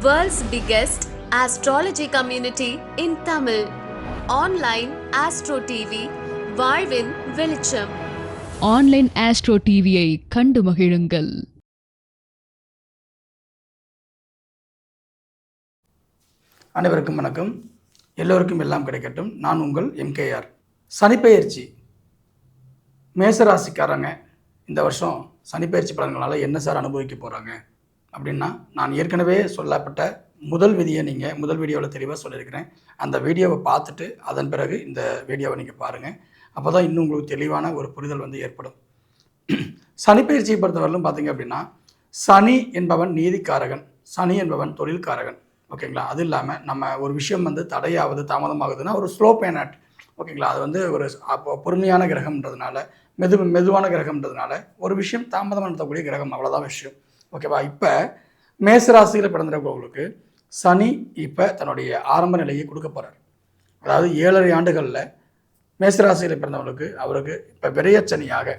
World's biggest astrology community in Tamil. Online Astro TV, வாழ்வின் வெளிச்சம். Online astro டிவியை கண்டு மகிழுங்கள். அனைவருக்கும் வணக்கம். எல்லோருக்கும் எல்லாம் கிடைக்கட்டும். நான் உங்கள் MKR. சனிப்பெயர்ச்சி மேசராசிக்காரங்க இந்த வருஷம் சனிப்பெயர்ச்சி பலன்களால் என்ன சார் அனுபவிக்க போகிறாங்க அப்படின்னா, நான் ஏற்கனவே சொல்லப்பட்ட முதல் விதியை நீங்கள் முதல் வீடியோவில் தெளிவாக சொல்லியிருக்கிறேன். அந்த வீடியோவை பார்த்துட்டு அதன் பிறகு இந்த வீடியோவை நீங்கள் பாருங்கள். அப்போ தான் இன்னும் உங்களுக்கு தெளிவான ஒரு புரிதல் ஏற்படும். சனிப்பெயர்ச்சியை பொறுத்தவரையிலும் பார்த்தீங்க அப்படின்னா, சனி என்பவன் நீதிக்காரகன், சனி என்பவன் தொழில்காரகன். ஓகேங்களா? அது இல்லாமல் நம்ம ஒரு விஷயம் தடையாவது தாமதமாகுதுன்னா ஒரு ஸ்லோ பேனாட். ஓகேங்களா? அது ஒரு பொறுமையான கிரகம்ன்றதுனால, மெதுவான கிரகம்ன்றதுனால ஒரு விஷயம் தாமதம் நடத்தக்கூடிய கிரகம், அவ்வளோதான் விஷயம். ஓகேவா? இப்போ மேசராசியில் பிறந்திருக்கவங்களுக்கு சனி இப்போ தன்னுடைய ஆரம்ப நிலையை கொடுக்க போகிறார். அதாவது 7.5 ஆண்டுகளில் மேசராசியில் பிறந்தவங்களுக்கு அவருக்கு இப்போ விரயச்சனியாக,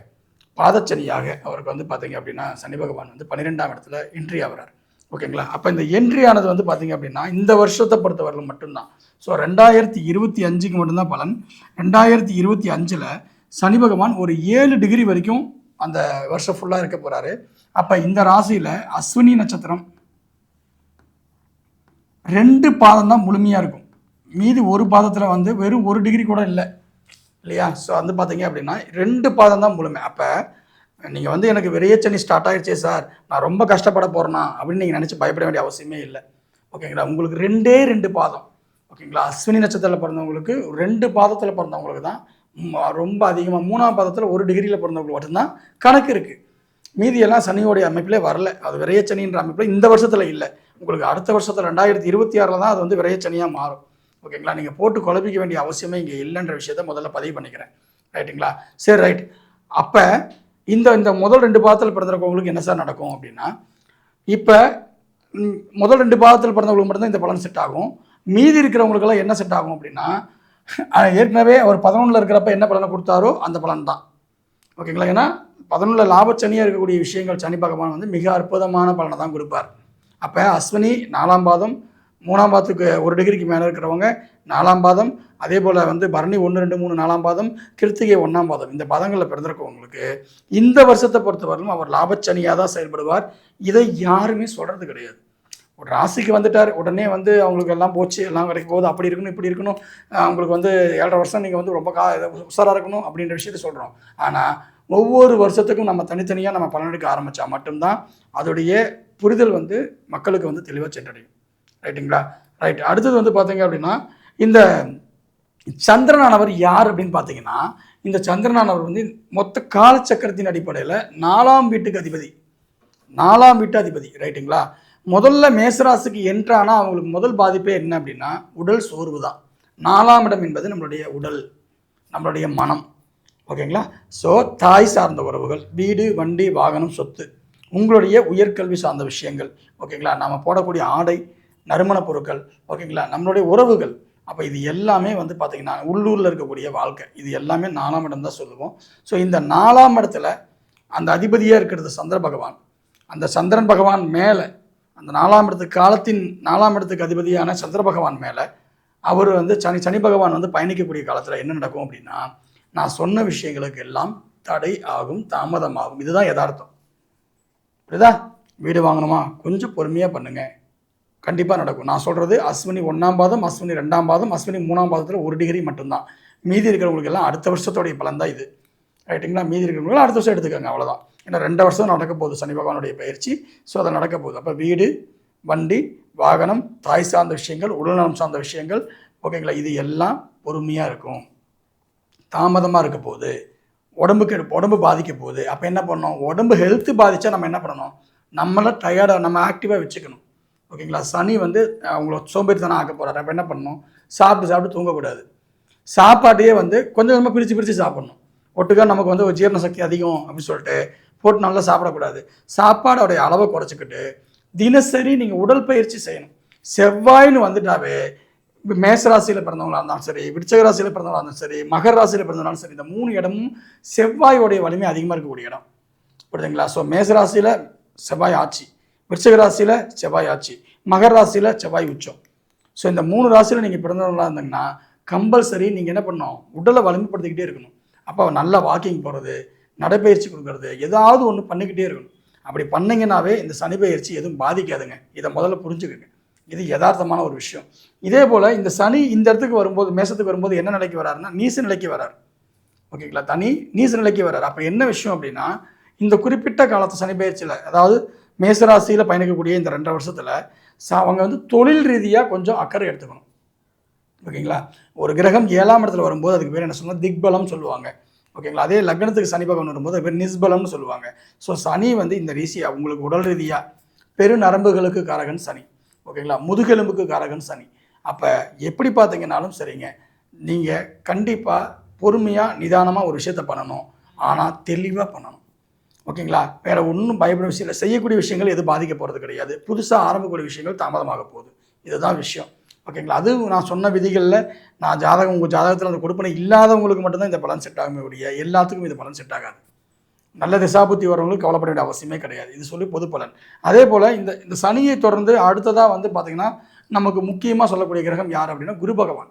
பாதச்சனியாக அவருக்கு பார்த்தீங்க அப்படின்னா சனி பகவான் 12ஆம் இடத்துல என்ட்ரி ஆகிறார். ஓகேங்களா? அப்போ இந்த என்ட்ரி ஆனது பார்த்தீங்க அப்படின்னா இந்த வருஷத்தை பொறுத்தவரையில் மட்டும்தான். ஸோ 2025க்கு மட்டும்தான் பலன். 2025ல் சனி பகவான் ஒரு 7 டிகிரி வரைக்கும் அந்த வருஷம் ஃபுல்லாக இருக்க போகிறாரு. அப்போ இந்த ராசியில் அஸ்வினி நட்சத்திரம் 2 பாதம் தான் முழுமையாக இருக்கும். மீதி ஒரு பாதத்தில் வெறும் 1 டிகிரி கூட இல்லை இல்லையா? ஸோ பார்த்தீங்க அப்படின்னா 2 பாதம் தான் முழுமை. அப்போ நீங்கள் எனக்கு விரையச்சனி ஸ்டார்ட் ஆகிடுச்சே சார், நான் ரொம்ப கஷ்டப்பட போகிறேன்னா அப்படின்னு நீங்கள் நினச்சி பயப்பட வேண்டிய அவசியமே இல்லை. ஓகேங்களா? உங்களுக்கு 2 பாதம். ஓகேங்களா? அஸ்வினி நட்சத்திரத்தில் பிறந்தவங்களுக்கு 2 பாதத்தில் பிறந்தவங்களுக்கு தான் ரொம்ப அதிகமாக, 3ஆம் பாதத்தில் 1 டிகிரியில் பிறந்தவங்களுக்கு மட்டும்தான் கணக்கு இருக்குது. மீதியெல்லாம் சனியோடைய அமைப்பிலே வரல. அது விரையச்சனின்ற அமைப்பில் இந்த வருஷத்தில் இல்லை. உங்களுக்கு அடுத்த வருஷத்தில் 2026 தான் அது விரையச்சனியாக மாறும். ஓகேங்களா? நீங்கள் போட்டு குழப்பிக்க வேண்டிய அவசியமே இங்கே இல்லைன்ற விஷயத்த முதல்ல பதிவு பண்ணிக்கிறேன். ரைட்டுங்களா? சரி, ரைட். அப்போ இந்த முதல் 2 பாதத்தில் பிறந்திருக்கவங்களுக்கு என்ன சார் நடக்கும் அப்படின்னா, இப்போ முதல் 2 பாதத்தில் பிறந்தவங்களுக்கு மட்டும்தான் இந்த பலன் செட் ஆகும். மீதி இருக்கிறவங்களுக்கெல்லாம் என்ன செட் ஆகும் அப்படின்னா, ஏற்கனவே அவர் 11ல் இருக்கிறப்ப என்ன பலனை கொடுத்தாரோ அந்த பலன் தான். ஓகேங்களா? ஏன்னா 11ல் லாபச்சனியாக இருக்கக்கூடிய விஷயங்கள் சனி பகவான் மிக அற்புதமான பலனை தான் கொடுப்பார். அப்போ அஸ்வினி 4ஆம் பாதம், 3ஆம் பாதத்துக்கு 1 டிகிரிக்கு மேலே இருக்கிறவங்க 4ஆம் பாதம், அதே போல் பரணி 1, 2, 3, 4ஆம் பாதம், கிருத்திகை 1ஆம் பாதம், இந்த பாதங்களில் பிறந்திருக்கவங்களுக்கு இந்த வருஷத்தை பொறுத்தவரையிலும் அவர் லாபச்சனியாக தான் செயல்படுவார். இதை யாருமே சொல்கிறது கிடையாது. ஒரு ராசிக்கு வந்துட்டார் உடனே அவங்களுக்கு எல்லாம் போச்சு, எல்லாம் கிடைக்க போகுது, அப்படி இருக்கணும் இப்படி இருக்கணும், அவங்களுக்கு 7.5 வருஷம் நீங்கள் ரொம்ப உஷாராக இருக்கணும் அப்படின்ற விஷயத்த சொல்கிறோம். ஆனால் ஒவ்வொரு வருஷத்துக்கும் நம்ம தனித்தனியாக நம்ம பலனெடுக்க ஆரம்பித்தா மட்டும்தான் அதோடைய புரிதல் மக்களுக்கு தெளிவாக சென்றடையும். ரைட்டுங்களா? ரைட். அடுத்தது பார்த்தீங்க அப்படின்னா, இந்த சந்திரனானவர் யார் அப்படின்னு பார்த்தீங்கன்னா, இந்த சந்திரனானவர் மொத்த காலச்சக்கரத்தின் அடிப்படையில் 4ஆம் வீட்டுக்கு அதிபதி, 4ஆம் வீட்டு அதிபதி. ரைட்டுங்களா? முதல்ல மேசராசிக்கு என்ட்ரானா அவங்களுக்கு முதல் பாதிப்பே என்ன அப்படின்னா உடல் சோர்வு தான். 4ஆம் இடம் என்பது நம்மளுடைய உடல், நம்மளுடைய மனம். ஓகேங்களா? ஸோ தாய் சார்ந்த உறவுகள், வீடு, வண்டி, வாகனம், சொத்து, உங்களுடைய உயர்கல்வி சார்ந்த விஷயங்கள். ஓகேங்களா? நம்ம போடக்கூடிய ஆடை, நறுமண பொருட்கள். ஓகேங்களா? நம்மளுடைய உறவுகள். அப்போ இது எல்லாமே பார்த்தீங்கன்னா உள்ளூரில் இருக்கக்கூடிய வாழ்க்கை, இது எல்லாமே 4ஆம் இடம் தான் சொல்லுவோம். ஸோ இந்த 4ஆம் இடத்துல அந்த அதிபதியாக இருக்கிறது சந்திர பகவான். அந்த சந்திரன் பகவான் மேலே, அந்த 4ஆம் இடத்துக்கு காலத்தின் 4ஆம் இடத்துக்கு அதிபதியான சந்திர பகவான் மேலே அவர் சனி பகவான் பயணிக்கக்கூடிய காலத்தில் என்ன நடக்கும் அப்படின்னா, நான் சொன்ன விஷயங்களுக்கு எல்லாம் தடை ஆகும், தாமதமாகும். இதுதான் யதார்த்தம். புரியுதா? வீடு வாங்கணுமா, கொஞ்சம் பொறுமையாக பண்ணுங்க, கண்டிப்பாக நடக்கும். நான் சொல்கிறது அஸ்வினி 1ஆம் பாதம், அஸ்வினி 2ஆம் பாதம், அஸ்வினி 3ஆம் பாதத்தில் 1 டிகிரி மட்டும்தான். மீதி இருக்கிறவங்களுக்கு எல்லாம் அடுத்த வருஷத்தோடைய பலன் தான் இது. ரைட்டுங்களா? மீதி இருக்கிறவங்களும் அடுத்த வருஷம் எடுத்துக்கோங்க, அவ்வளோதான். ஏன்னா 2 வருஷம் நடக்க போகுது சனி பகவானுடைய பயிற்சி. ஸோ அதை நடக்க போகுது. அப்போ வீடு, வண்டி, வாகனம், தாய் சார்ந்த விஷயங்கள், உடல்நலம் சார்ந்த விஷயங்கள். ஓகேங்களா? இது எல்லாம் பொறுமையாக இருக்கும். தாமதமாக இருக்க போகுது. உடம்பு பாதிக்க போகுது. அப்போ என்ன பண்ணணும்? உடம்பு ஹெல்த்து பாதித்தா நம்ம என்ன பண்ணணும்? நம்மளை டயர்டாக, நம்ம ஆக்டிவாக வச்சுக்கணும். ஓகேங்களா? சனி அவங்கள சோம்பேறித்தனம் ஆக்க போகிறாரு. அப்போ என்ன பண்ணணும்? சாப்பிட்டு தூங்கக்கூடாது. சாப்பாட்டையே கொஞ்சம் கொஞ்சமாக பிரித்து சாப்பிட்ணும். ஒட்டுக்கா நமக்கு ஒரு ஜீரண சக்தி அதிகம் அப்படின்னு சொல்லிட்டு போட்டு நல்லா சாப்பிடக்கூடாது. சாப்பாடோடைய அளவை குறைச்சிக்கிட்டு தினசரி நீங்கள் உடல் பயிற்சி செய்யணும். செவ்வாய்னு வந்துட்டாவே மேசராசியில் பிறந்தவங்களாக இருந்தாலும் சரி, விருச்சிக ராசியில் பிறந்தவங்களாக இருந்தாலும் சரி, மகர ராசியில் பிறந்தவங்களாலும் சரி, இந்த 3 இடமும் செவ்வாயோடைய வலிமை அதிகமாக இருக்கக்கூடிய இடம். புரியுதுங்களா? ஸோ மேசராசியில் செவ்வாய் ஆட்சி, விருச்சிக ராசியில் செவ்வாய் ஆட்சி, மகர ராசியில் செவ்வாய் உச்சம். ஸோ இந்த 3 ராசியில் நீங்கள் பிறந்தவர்களாக இருந்தீங்கன்னா கம்பல்சரி நீங்கள் என்ன பண்ணணும், உடலை வலிமைப்படுத்திக்கிட்டே இருக்கணும். அப்போ நல்லா வாக்கிங் போகிறது, நடைப்பயிற்சி கொடுக்கறது, ஏதாவது ஒன்று பண்ணிக்கிட்டே இருக்கணும். அப்படி பண்ணிங்கன்னாவே இந்த சனி பயிற்சி எதுவும் பாதிக்காதுங்க. இதை முதல்ல புரிஞ்சுக்கோங்க. இது யதார்த்தமான ஒரு விஷயம். இதே போல் இந்த சனி இந்த இடத்துக்கு வரும்போது, மேசத்துக்கு வரும்போது என்ன நிலைக்கு வராருன்னா நீச நிலைக்கு வராரு. ஓகேங்களா, நீச நிலைக்கு வராரு. அப்போ என்ன விஷயம் அப்படின்னா, இந்த குறிப்பிட்ட காலத்து சனி பயிற்சியில், அதாவது மேசராசியில் பயணிக்கக்கூடிய இந்த 2 வருஷத்தில் அவங்க வந்து தொழில் ரீதியாக கொஞ்சம் அக்கறை எடுத்துக்கணும். ஓகேங்களா, ஒரு கிரகம் 7ஆம் இடத்துல வரும்போது அதுக்கு பேர் என்ன சொன்னால் திக்பலம் சொல்லுவாங்க. ஓகேங்களா, அதே லக்னத்துக்கு சனி பகவான் வரும்போது அது பேர் நிஸ்பலம்னு சொல்லுவாங்க. ஸோ சனி வந்து இந்த ரீதியாக உங்களுக்கு உடல் ரீதியாக பெரு நரம்புகளுக்கு காரகன் சனி. ஓகேங்களா, முதுகெலும்புக்கு காரகன் சனி. அப்போ எப்படி பார்த்தீங்கன்னாலும் சரிங்க, நீங்கள் கண்டிப்பாக பொறுமையாக நிதானமாக ஒரு விஷயத்தை பண்ணணும். ஆனால் தெளிவாக பண்ணணும். ஓகேங்களா, வேறு ஒன்றும் பயப்பட விஷயம் இல்லை. செய்யக்கூடிய விஷயங்கள் எதுவும் பாதிக்க போகிறது கிடையாது. புதுசாக ஆரம்பக்கூடிய விஷயங்கள் தாமதமாக போகுது. இதுதான் விஷயம். ஓகேங்களா, அது நான் சொன்ன விதிகளில் நான் ஜாதகம் உங்கள் ஜாதகத்தில் அந்த கொடுப்பனை இல்லாதவங்களுக்கு மட்டும்தான் இந்த பலன் செட் ஆகுமே ஒழிய எல்லாத்துக்கும் இந்த பலன் செட் ஆகாது. நல்ல திசாபுத்தி வரவங்களுக்கு கவலைப்பட வேண்டிய அவசியமே கிடையாது. இது சொல்லி பொது பலன். அதே போல் இந்த சனியை தொடர்ந்து அடுத்ததாக வந்து பார்த்திங்கன்னா நமக்கு முக்கியமாக சொல்லக்கூடிய கிரகம் யார் அப்படின்னா குரு பகவான்.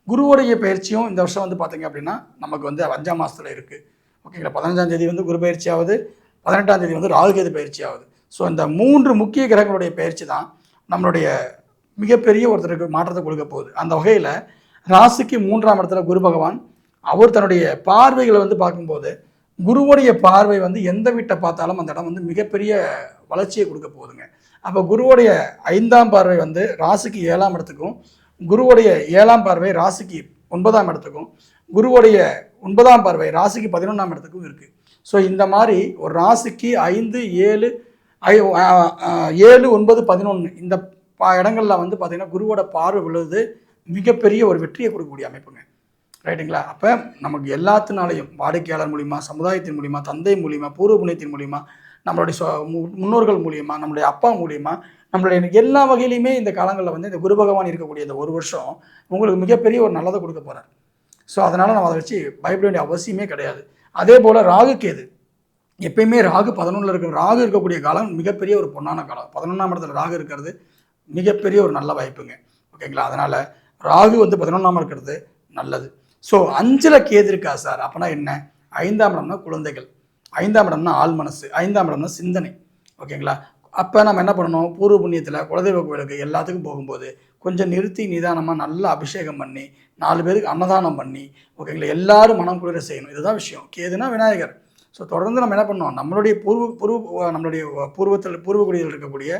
குருவுடைய பயிற்சியும் இந்த வருஷம் வந்து பார்த்திங்க அப்படின்னா நமக்கு வந்து 5ஆம் மாதத்தில் இருக்குது. ஓகேங்களா, 15ஆம் தேதி வந்து குரு பயிற்சி ஆகுது, 18ஆம் தேதி வந்து ராகுகேது பயிற்சி ஆகுது. ஸோ இந்த 3 முக்கிய கிரகங்களுடைய பயிற்சி தான் நம்மளுடைய மிகப்பெரிய ஒருத்தருக்கு மாற்றத்தை கொடுக்க போகுது. அந்த வகையில் ராசிக்கு 3ஆம் இடத்துல குரு பகவான் அவர் தன்னுடைய பார்வைகளை வந்து பார்க்கும்போது, குருவுடைய பார்வை வந்து எந்த வீட்டை பார்த்தாலும் அந்த இடம் வந்து மிகப்பெரிய வளர்ச்சியை கொடுக்க போகுதுங்க. அப்போ குருவுடைய 5ஆம் பார்வை வந்து ராசிக்கு 7ஆம் இடத்துக்கும், குருவுடைய 7ஆம் பார்வை ராசிக்கு 9ஆம் இடத்துக்கும், குருவுடைய 9ஆம் பார்வை ராசிக்கு 11ஆம் இடத்துக்கும் இருக்குது. ஸோ இந்த மாதிரி ஒரு ராசிக்கு 5, 7, 9, 11 இந்த இடங்களில் வந்து பார்த்திங்கன்னா குருவோட பார்வை விழுது மிகப்பெரிய ஒரு வெற்றியை கொடுக்கக்கூடிய அமைப்புங்க. ரைட்டுங்களா, அப்போ நமக்கு எல்லாத்தினாலையும் வாடிக்கையாளர் மூலிமா, சமுதாயத்தின் மூலிமா, தந்தை மூலிமா, பூர்வ புண்ணியத்தின் மூலிமா, நம்மளுடைய முன்னோர்கள் மூலிமா, நம்மளுடைய அப்பா மூலிமா, நம்மளுடைய எல்லா வகையிலையுமே இந்த காலங்களில் வந்து இந்த குரு பகவான் இருக்கக்கூடிய இந்த 1 வருஷம் உங்களுக்கு மிகப்பெரிய ஒரு நல்லதை கொடுக்க போகிறார். ஸோ அதனால் நம்ம அதை வச்சு பயப்பட வேண்டிய அவசியமே கிடையாது. அதே போல் ராகு கேது, எப்பயுமே ராகு 11ல் இருக்கிற ராகு இருக்கக்கூடிய காலம் மிகப்பெரிய ஒரு பொன்னான காலம். 11ஆம் இடத்துல ராகு இருக்கிறது மிகப்பெரிய ஒரு நல்ல வாய்ப்புங்க. ஓகேங்களா, அதனால் ராகு வந்து 11ஆம் இருக்கிறது நல்லது. ஸோ 5ல் கேது இருக்கா சார், அப்போனா என்ன? 5ஆம் இடம்னா குழந்தைகள், 5ஆம் இடம்னா ஆள் மனசு, 5ஆம் இடம்னா சிந்தனை. ஓகேங்களா, அப்போ நம்ம என்ன பண்ணணும், பூர்வ புண்ணியத்தில் குலதெய்வ கோயிலுக்கு எல்லாத்துக்கும் போகும்போது கொஞ்சம் நிறுத்தி நிதானமாக நல்லா அபிஷேகம் பண்ணி 4 பேருக்கு அன்னதானம் பண்ணி, ஓகேங்களா, எல்லாரும் மனம் குளிர செய்யணும். இதுதான் விஷயம். கேதுனா விநாயகர். ஸோ தொடர்ந்து நம்ம என்ன பண்ணோம், நம்மளுடைய நம்மளுடைய பூர்வகுடியில் இருக்கக்கூடிய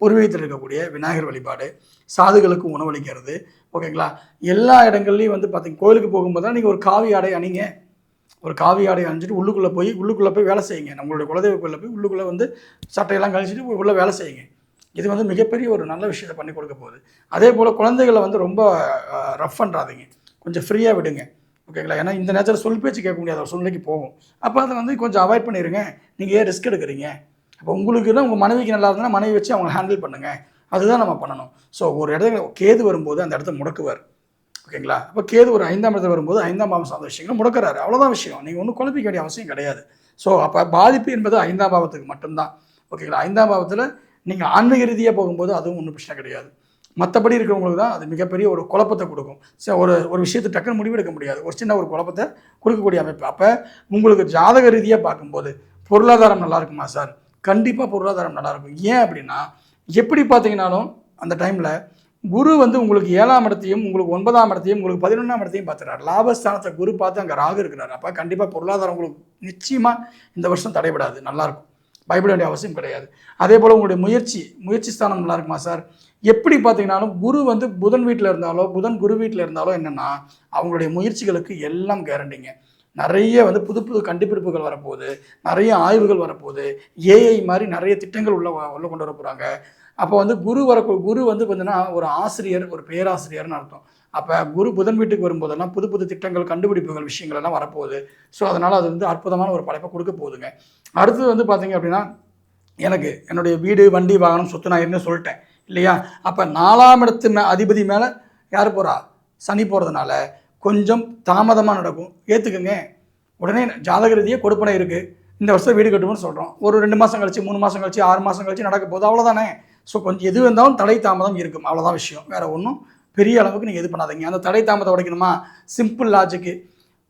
பூர்வீகத்தில் இருக்கக்கூடிய விநாயகர் வழிபாடு, சாதுகளுக்கு உணவளிக்கிறது. ஓகேங்களா, எல்லா இடங்கள்லையும் வந்து பார்த்திங்க கோயிலுக்கு போகும்போது தான் நீங்கள் ஒரு காவி ஆடை அணிங்க. ஒரு காவி ஆடை அணிஞ்சிட்டு உள்ளுக்குள்ளே போய் வேலை செய்யுங்க. நம்மளுடைய குலதெய்வ கோயிலில் போய் உள்ளுக்குள்ளே வந்து சட்டையெல்லாம் கழிச்சிட்டு உள்ளே வேலை செய்யுங்க. இது வந்து மிகப்பெரிய ஒரு நல்ல விஷயத்தை பண்ணி கொடுக்க போகுது. அதே போல் குழந்தைகளை வந்து ரொம்ப ரஃப் பண்ணுறாதீங்க, கொஞ்சம் ஃப்ரீயாக விடுங்க. ஓகேங்களா, ஏன்னா இந்த நேரத்தில் சொல் பேச்சு கேட்க முடியாத ஒரு சூழ்நிலைக்கு போகும். அப்போ அதை வந்து கொஞ்சம் அவாய்ட் பண்ணிடுங்க. நீங்கள் ஏன் ரிஸ்க் எடுக்கிறீங்க? அப்போ உங்களுக்குன்னா உங்கள் மனைவிக்கு நல்லா இருந்தால் மனைவி வச்சு அவங்க ஹேண்டில் பண்ணுங்கள். அதுதான் நம்ம பண்ணணும். ஸோ ஒரு இடத்துல கேது வரும்போது அந்த இடத்த முடக்குவார். ஓகேங்களா, அப்போ கேது ஒரு 5ஆம் இடத்துல வரும்போது 5ஆம் பாவம் சார்ந்த விஷயங்களை முடக்கிறாரு. அவ்வளோதான் விஷயம். நீங்கள் ஒன்றும் குழப்பிக்க வேண்டிய அவசியம் கிடையாது. ஸோ அப்போ பாதிப்பு என்பது 5ஆம் பாவத்துக்கு மட்டும்தான். ஓகேங்களா, 5ஆம் பாவத்தில் நீங்கள் ஆன்மீக ரீதியாக போகும்போது அதுவும் ஒன்றும் பிரச்சனை கிடையாது. மற்றபடி இருக்கிறவங்களுக்கு தான் அது மிகப்பெரிய ஒரு குழப்பத்தை கொடுக்கும். ஸோ ஒரு விஷயத்தை டக்குன்னு முடிவெடுக்க முடியாது. ஒரு சின்ன ஒரு குழப்பத்தை கொடுக்கக்கூடிய அமைப்பு. அப்போ உங்களுக்கு ஜாதக ரீதியாக பார்க்கும்போது பொருளாதாரம் நல்லா இருக்குமா சார்? கண்டிப்பாக பொருளாதாரம் நல்லாயிருக்கும். ஏன் அப்படின்னா, எப்படி பார்த்தீங்கன்னாலும் அந்த டைமில் குரு வந்து உங்களுக்கு 7ஆம் இடத்தையும் உங்களுக்கு 9ஆம் இடத்தையும் உங்களுக்கு 11ஆம் இடத்தையும் பார்த்துறாரு. லாபஸ்தானத்தை குரு பார்த்து அங்கே ராகு இருக்கிறார். அப்போ கண்டிப்பாக பொருளாதாரம் உங்களுக்கு நிச்சயமாக இந்த வருஷம் தடைபடாது, நல்லாயிருக்கும். பயப்பட வேண்டிய அவசியம் கிடையாது. அதே போல் உங்களுடைய முயற்சி ஸ்தானம் நல்லா இருக்குமா சார்? எப்படி பார்த்தீங்கன்னாலும் குரு வந்து புதன் வீட்டில் இருந்தாலோ புதன் குரு வீட்டில் இருந்தாலோ என்னென்னா அவங்களுடைய முயற்சிகளுக்கு எல்லாம் கேரண்டிங்க. நிறைய வந்து புது புது கண்டுபிடிப்புகள் வரப்போகுது, நிறைய ஆய்வுகள் வரப்போகுது, ஏஐ மாதிரி நிறைய திட்டங்கள் உள்ள கொண்டு வர போகிறாங்க. அப்போ வந்து குரு வந்து பார்த்தீங்கன்னா ஒரு ஆசிரியர், ஒரு பேராசிரியர்னு அர்த்தம். அப்போ குரு புதன் வீட்டுக்கு வரும்போதெல்லாம் புது புது திட்டங்கள், கண்டுபிடிப்புகள், விஷயங்கள் எல்லாம் வரப்போகுது. ஸோ அதனால் அது வந்து அற்புதமான ஒரு படைப்பை கொடுக்க போகுதுங்க. அடுத்தது வந்து பார்த்தீங்க அப்படின்னா, எனக்கு என்னுடைய வீடு, வண்டி, வாகனம், சொத்து நான் என்ன சொல்லிட்டேன் இல்லையா? அப்போ 4ஆம் இடத்து அதிபதி மேலே யார் போகிறா? சனி போகிறதுனால கொஞ்சம் தாமதமாக நடக்கும். ஏற்றுக்குங்க. உடனே ஜாதக ரீதியாக கொடுப்பனை இருக்குது, இந்த வருஷம் வீடு கட்டுவோம்னு சொல்கிறோம். ஒரு 2 மாதம் கழிச்சு, 3 மாதம் கழிச்சு, 6 மாதம் கழிச்சு நடக்க போகுது. அவ்வளோதானே. ஸோ கொஞ்சம் எது இருந்தாலும் தடை தாமதம் இருக்கும், அவ்வளோதான் விஷயம். வேறு ஒன்றும் பெரிய அளவுக்கு நீங்கள் இது பண்ணாதீங்க. அந்த தடை தாமதம் உடைக்கணுமா, சிம்பிள் லாஜிக்கு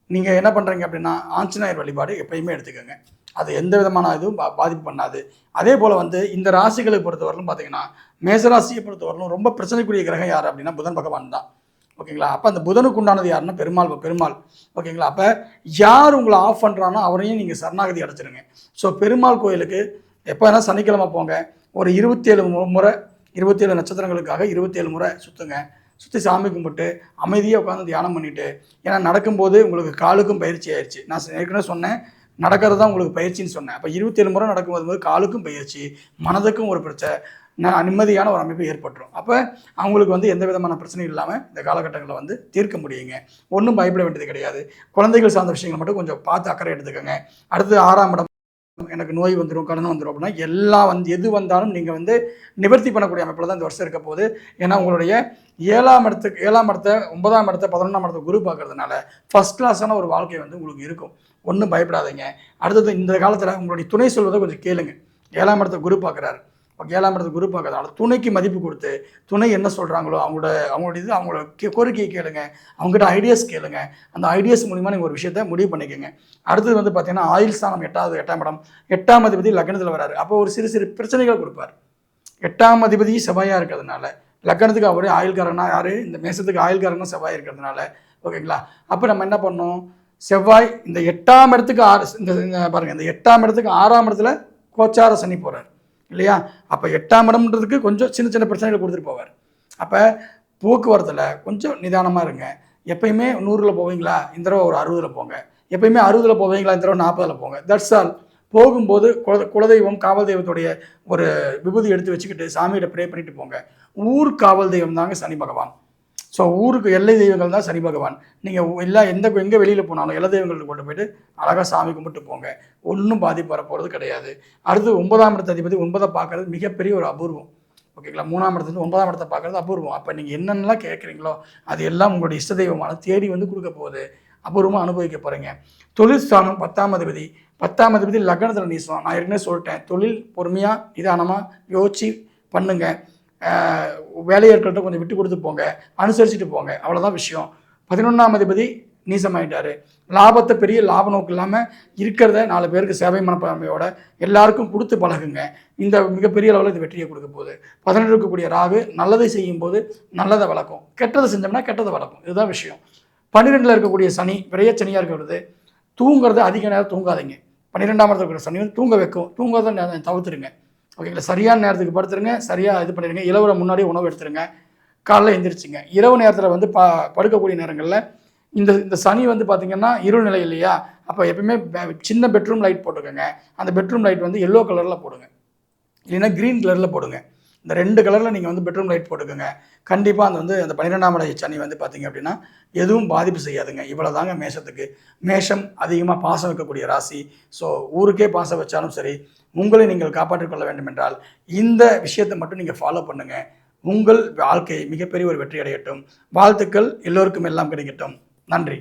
நீங்கள் என்ன பண்ணுறீங்க அப்படின்னா ஆஞ்சநேயர் வழிபாடு எப்பயுமே எடுத்துக்கோங்க. அது எந்த விதமான இதுவும் பாதிப்பு பண்ணாது. அதே போல் வந்து இந்த ராசிகளை பொறுத்தவரையிலும் பார்த்தீங்கன்னா மேசராசியை பொறுத்தவரையிலும் ரொம்ப பிரச்சனைக்குரிய கிரகம் யார் அப்படின்னா புதன் பகவான் தான். ஓகேங்களா? அப்போ அந்த புதனுக்கு உண்டானது யாருன்னா பெருமாள். ஓகேங்களா? அப்போ யார் உங்களை ஆஃப் பண்ணுறானோ அவரையும் நீங்கள் சரணாகதி அடைச்சிருங்க. ஸோ பெருமாள் கோயிலுக்கு எப்போ வேணால் சனிக்கிழமை போங்க, ஒரு 27 முறை 27 நட்சத்திரங்களுக்காக 27 முறை சுற்றி சாமி கும்பிட்டு அமைதியாக உட்காந்து தியானம் பண்ணிவிட்டு, ஏன்னா நடக்கும்போது உங்களுக்கு காலுக்கும் பயிற்சி ஆயிடுச்சு. நான் ஏற்கனவே சொன்னேன், நடக்கிறது தான் உங்களுக்கு பயிற்சின்னு சொன்னேன். அப்போ 27 முறை நடக்கும்போது காலுக்கும் பயிற்சி, மனதுக்கும் ஒரு நிம்மதியான ஒரு அமைப்பு ஏற்பட்டுரும். அப்போ அவங்களுக்கு வந்து எந்த விதமான பிரச்சனையும் இல்லாமல் இந்த காலகட்டங்களில் வந்து தீர்க்க முடியுங்க. ஒன்றும் பயப்பட வேண்டியது கிடையாது. குழந்தைகள் சார்ந்த விஷயங்கள் மட்டும் கொஞ்சம் பார்த்து அக்கறை எடுத்துக்கோங்க. அடுத்து 6ஆம் இடம், எனக்கு நோய் வந்துடும், கடன் வந்துடும் அப்படின்னா எல்லாம் எது வந்தாலும் நீங்கள் வந்து நிவர்த்தி பண்ணக்கூடிய அமைப்பில் தான் இந்த வருஷம் இருக்க போகுது. ஏன்னா உங்களுடைய 7ஆம் இடத்தை 9ஆம் இடத்தை 11ஆம் இடத்தை குரு பார்க்கறதுனால ஃபர்ஸ்ட் கிளாஸான ஒரு வாழ்க்கை வந்து உங்களுக்கு இருக்கும். ஒன்றும் பயப்படாதீங்க. அடுத்தது இந்த காலத்தில் உங்களுடைய துணை சொல்வதை கொஞ்சம் கேளுங்க. 7ஆம் இடத்தை குரு பார்க்குறாரு. 7ஆம் இடத்தை குரு பார்க்கறதுனால துணைக்கு மதிப்பு கொடுத்து துணை என்ன சொல்கிறாங்களோ அவங்களோட கோரிக்கையை கேளுங்க, அவங்ககிட்ட ஐடியாஸ் கேளுங்க. அந்த ஐடியாஸ் மூலிமா நீங்கள் ஒரு விஷயத்தை முடிவு பண்ணிக்கோங்க. அடுத்தது வந்து பார்த்தீங்கன்னா ஆயுள் ஸ்தானம் 8ஆம் இடம், 8ஆம் அதிபதி லக்னத்தில் வராரு. அப்போ ஒரு சிறு பிரச்சனைகள் கொடுப்பார். 8ஆம் அதிபதி செவ்வாயாக இருக்கிறதுனால லக்னத்துக்கு அவரே ஆயுள்காரனா யார், இந்த மேசத்துக்கு ஆயுள்காரனா செவ்வாய் இருக்கிறதுனால. ஓகேங்களா? அப்போ நம்ம என்ன பண்ணோம், செவ்வாய் இந்த 8ஆம் இடத்துக்கு இந்த பாருங்கள், இந்த 8ஆம் இடத்துக்கு 6ஆம் இடத்துல கோச்சார சனி போகிறார் இல்லையா? அப்போ 8ஆம் இடம்ன்றதுக்கு கொஞ்சம் சின்ன பிரச்சனைகளை கொடுத்துட்டு போவார். அப்போ போக்குவரத்தில் கொஞ்சம் நிதானமாக இருங்க. எப்பயுமே 100ல் போவீங்களா, இந்த தடவை ஒரு 60ல் போங்க. எப்பயுமே 60ல் போவீங்களா, இந்த தடவை 40ல் போங்க. That's all. போகும்போது குலதெய்வம் காவல் தெய்வத்துடைய ஒரு விபூதி எடுத்து வச்சுக்கிட்டு சாமியிட ப்ரே பண்ணிட்டு போங்க. ஊர் காவல் தெய்வம் தாங்க சனி பகவான். ஸோ ஊருக்கு எல்லை தெய்வங்கள் தான் சனி பகவான். நீங்கள் எங்கே வெளியில் போனாலும் எல்லை தெய்வங்களுக்கு கொண்டு போய்ட்டு அழகாக சாமி கும்பிட்டு போங்க. ஒன்றும் பாதிப்பு வரப்போகிறது கிடையாது. அடுத்து 9ஆம் இடத்த அதிபதி 9 பார்க்கறது மிகப்பெரிய ஒரு அபூர்வம். ஓகேங்களா? 3ஆம் இடத்துலேருந்து 9ஆம் இடத்தை பார்க்குறது அபூர்வம். அப்போ நீங்கள் என்னென்னலாம் கேட்குறீங்களோ அது எல்லாம் உங்களுடைய இஷ்ட தெய்வமான தேடி வந்து கொடுக்க போகுது. அபூர்வமாக அனுபவிக்க போகிறீங்க. தொழில் ஸ்தானம் 10ஆம் அதிபதி லக்னத்தில் நீசம். நான் ஏற்கனவே சொல்லிட்டேன், தொழில் பொறுமையாக நிதானமாக யோசிச்சு பண்ணுங்க. வேலையாட்கள்கிட்ட கொஞ்சம் விட்டு கொடுத்து போங்க, அனுசரிச்சுட்டு போங்க, அவ்வளோதான் விஷயம். 11ஆம் அதிபதி நீசமாயிட்டார். லாபத்தை பெரிய லாப நோக்கு இல்லாமல் இருக்கிறத 4 பேருக்கு சேவை மனப்பான்மையோட எல்லாருக்கும் கொடுத்து பழகுங்க. இந்த மிகப்பெரிய அளவில் இது வெற்றியை கொடுக்க போகுது. 11 இருக்கக்கூடிய ராகு நல்லதை செய்யும்போது நல்லதை வளர்க்கும், கெட்டதை செஞ்சோம்னா கெட்டதை வளர்க்கும். இதுதான் விஷயம். 12ல் இருக்கக்கூடிய சனி விரையச்சனியாக இருக்கிறது. தூங்குறது அதிக நேரம் தூங்காதீங்க. 12ஆம் இடத்துல இருக்கிற சனி வந்து தூங்க வைக்கும். தூங்குறத தவிர்த்துருங்க. ஓகேங்களா? சரியான நேரத்துக்கு படுத்துருங்க, சரியாக இது பண்ணிடுங்க. இரவு முன்னாடி உணவு எடுத்துருங்க, காலைல எந்திரிச்சிங்க. இரவு நேரத்தில் வந்து படுக்கக்கூடிய நேரங்களில் இந்த சனி வந்து பார்த்திங்கன்னா இருள் நிலை இல்லையா? அப்போ எப்பவுமே சின்ன பெட்ரூம் லைட் போட்டுக்கோங்க. அந்த பெட்ரூம் லைட் வந்து எல்லோ கலரில் போடுங்க, இல்லைன்னா க்ரீன் கலரில் போடுங்க. இந்த 2 கலரில் நீங்கள் வந்து பெட்ரூம் லைட் போட்டுக்கோங்க. கண்டிப்பாக அந்த 12ஆம் இட சனி வந்து பார்த்திங்க அப்படின்னா எதுவும் பாதிப்பு செய்யாதுங்க. இவ்வளோ தாங்க மேஷத்துக்கு. மேஷம் அதிகமாக பாசம் வைக்கக்கூடிய ராசி. ஸோ ஊருக்கே பாசம் வச்சாலும் சரி, உங்களை நீங்கள் காப்பாற்றிக் கொள்ள வேண்டும் என்றால் இந்த விஷயத்தை மட்டும் நீங்கள் ஃபாலோ பண்ணுங்கள். உங்கள் வாழ்க்கை மிகப்பெரிய ஒரு வெற்றி அடையட்டும். வாழ்த்துக்கள். எல்லோருக்கும் எல்லாம் கிடைக்கட்டும். நன்றி.